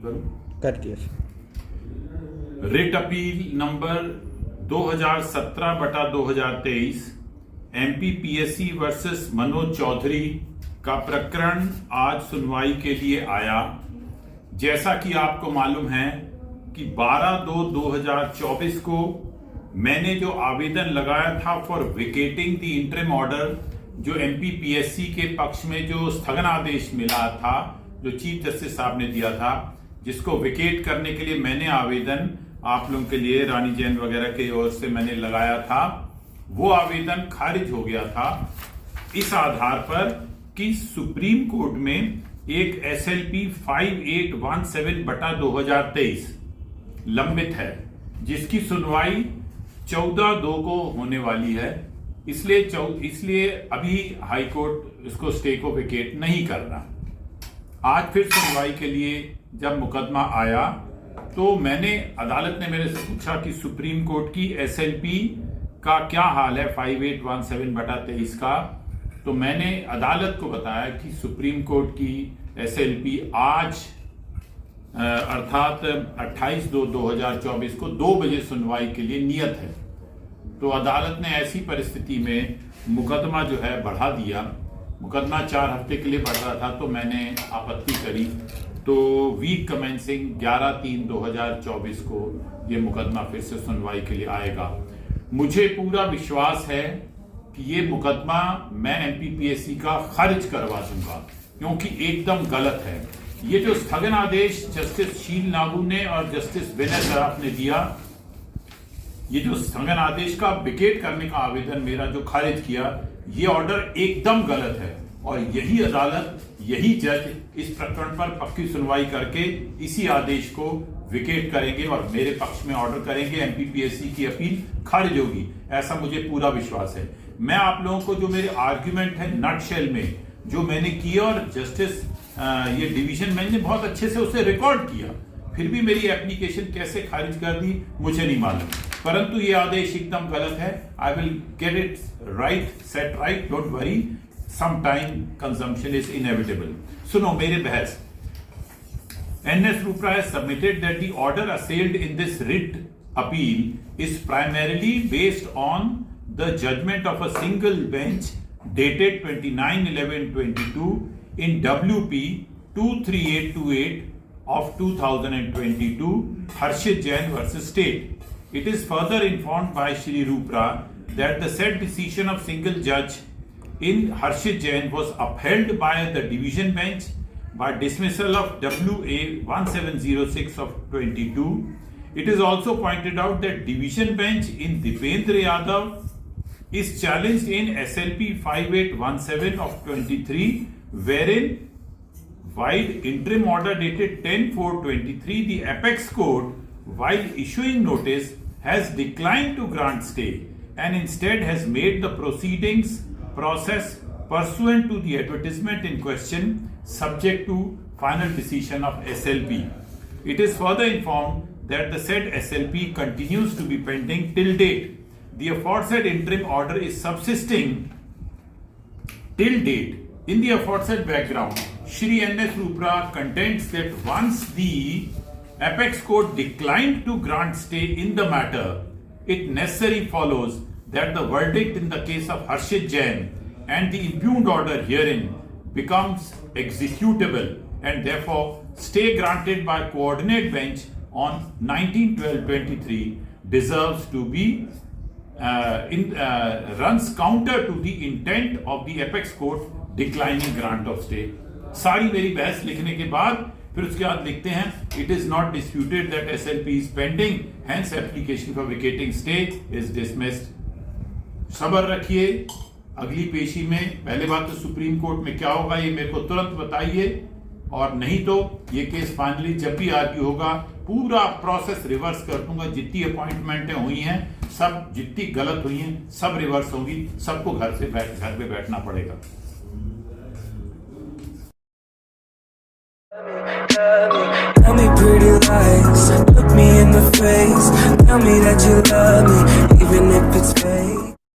कर दिया। Writ appeal number 2017/2023 MPPSC versus Manoj Chaudhary का प्रकरण आज सुनवाई के लिए आया। जैसा कि आपको मालूम है कि 12/2/2024 को मैंने जो आवेदन लगाया था फॉर विकेटिंग द इंटरिम ऑर्डर, जो एमपीपीएससी के पक्ष में जो स्थगन आदेश मिला था, जो चीफ जस्टिस साहब ने दिया था, जिसको विकेट करने के लिए मैंने आवेदन आप लोगों के लिए रानी जैन वगैरह की ओर से मैंने लगाया था, वो आवेदन खारिज हो गया था इस आधार पर कि सुप्रीम कोर्ट में एक SLP 5817/2023 लंबित है, जिसकी सुनवाई 14/2 को होने वाली है। इसलिए अभी हाई कोर्ट इसको स्टे को विकेट नहीं कर रहा। आज फिर सुनवाई के लिए जब मुकदमा आया तो अदालत ने मेरे से पूछा कि सुप्रीम कोर्ट की SLP का क्या हाल है 5817/23 का। तो मैंने अदालत को बताया कि सुप्रीम कोर्ट की SLP आज अर्थात 28/2/2024 को 2 बजे सुनवाई के लिए नियत है। तो अदालत ने ऐसी परिस्थिति में मुकदमा जो है बढ़ा दिया। मुकदमा 4 हफ्ते के लिए बढ़ रहा था, तो मैंने आपत्ति करी। तो वीक कमेंसिंग 11/3/2024 को ये मुकदमा फिर से सुनवाई के लिए आएगा। मुझे पूरा विश्वास है कि ये मुकदमा मैं एमपीपीएससी का खारिज करवा दूंगा, क्योंकि एकदम गलत है। ये जो स्थगन आदेश जस्टिस शील नागू ने और जस्टिस विनय सराफ ने दिया, ये जो स्थगन आदेश का विकेट करने का आवेदन मेरा जो खारिज किया, ये ऑर्डर एकदम गलत है। और यही अदालत, यही जज इस प्रकरण पर पक्की सुनवाई करके इसी आदेश को विकेट करेंगे और मेरे पक्ष में ऑर्डर करेंगे। एमपीपीएससी की अपील खारिज होगी, ऐसा मुझे पूरा विश्वास है। मैं आप लोगों को जो मेरे आर्ग्यूमेंट है नटशेल में जो मैंने किया, और जस्टिस ये डिवीजन बेंच ने बहुत अच्छे से उसे रिकॉर्ड किया, फिर भी मेरी एप्लीकेशन कैसे खारिज कर दी मुझे नहीं मालूम, परंतु ये आदेश एकदम गलत है। I will get it right, set right, don't worry, some time consumption is inevitable. सुनो मेरे बहस। NS Rupra has submitted that the order assailed in this writ appeal is primarily based on the judgment of a single bench dated 29/11/22 in WP 23828 of 2022, Harshit Jain versus State. It is further informed by Shri Rupra that the said decision of single judge in Harshit Jain was upheld by the division bench by dismissal of WA 1706 of 22. It is also pointed out that division bench in Dipendra Yadav is challenged in SLP 5817 of 23, wherein while interim order dated 10/4/23, the apex court, while issuing notice, has declined to grant stay and instead has made the proceedings process pursuant to the advertisement in question subject to final decision of SLP. It is further informed that the said SLP continues to be pending till date. The aforesaid interim order is subsisting till date. In the aforesaid background, Shri NS Rupra contends that once the apex court declined to grant stay in the matter, it necessarily follows that the verdict in the case of Harshit Jain and the impugned order herein becomes executable, and therefore stay granted by coordinate bench on 19/12/23 deserves to be runs counter to the intent of the apex court declining grant of stay. सारी मेरी बहस लिखने के बाद फिर उसके बाद लिखते हैं, it is not disputed that SLP is pending, hence application for vacating stay is dismissed. सब्र रखिए, अगली पेशी में पहले बात तो सुप्रीम कोर्ट में क्या होगा ये मेरे को तुरंत बताइए, और नहीं तो ये केस फाइनली जब भी आर्ग्यू होगा पूरा प्रोसेस रिवर्स कर दूंगा। जितनी अपॉइंटमेंटें हुई हैं सब, जितनी गलत हुई हैं सब रिवर्स होंगी, सबको घर पे बैठना पड़ेगा। Tell me pretty lies, look me in the face, tell me that you love me, even if it's fake.